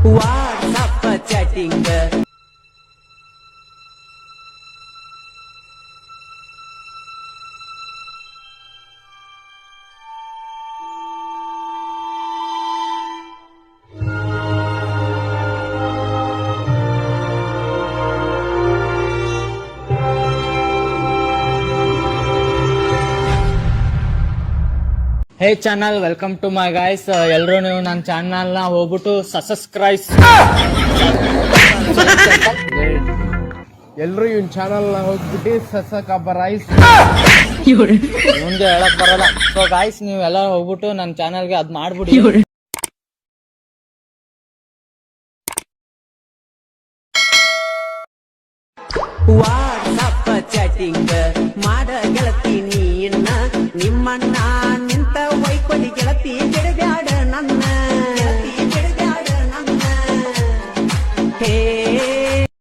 WhatsApp chatting. Hey channel, welcome to my guys. ಎಲ್ಲರೂ ನೀವು ನನ್ನ ಚಾನಲ್ನ ಹೋಗ್ಬಿಟ್ಟು ಸಬ್ಸ್ಕ್ರೈಬ್. ಎಲ್ರು ಇವನ್ ಚಾನಲ್ ಹೋಗ್ಬಿಟ್ಟು ಸಬ್ಸ್ಕ್ರೈಬ್. ಮುಂದೆ ಹೇಳಕ್ ಬರಲ್ಲ. ಸೊ ಗೈಸ್, ನೀವು ಎಲ್ಲ ಹೋಗ್ಬಿಟ್ಟು ನನ್ನ ಚಾನಲ್ಗೆ ಅದ್ ಮಾಡ್ಬಿಡಿ. ವಾಟ್ಸಪ್ ಚಾಟಿಂಗ್ ಮಾಡ ಗೆಳತಿ ನೀನ್ನ, ನಿಮ್ಮಣ್ಣ ನಿಂತ ವೈಕೊಡಿ ಗೆಳತಿ ಕೆಡಬ್ಯಾಡ ನನ್ನ, ಗೆಳತಿ ಕೆಡಬ್ಯಾಡ ನನ್ನ. ಹೇ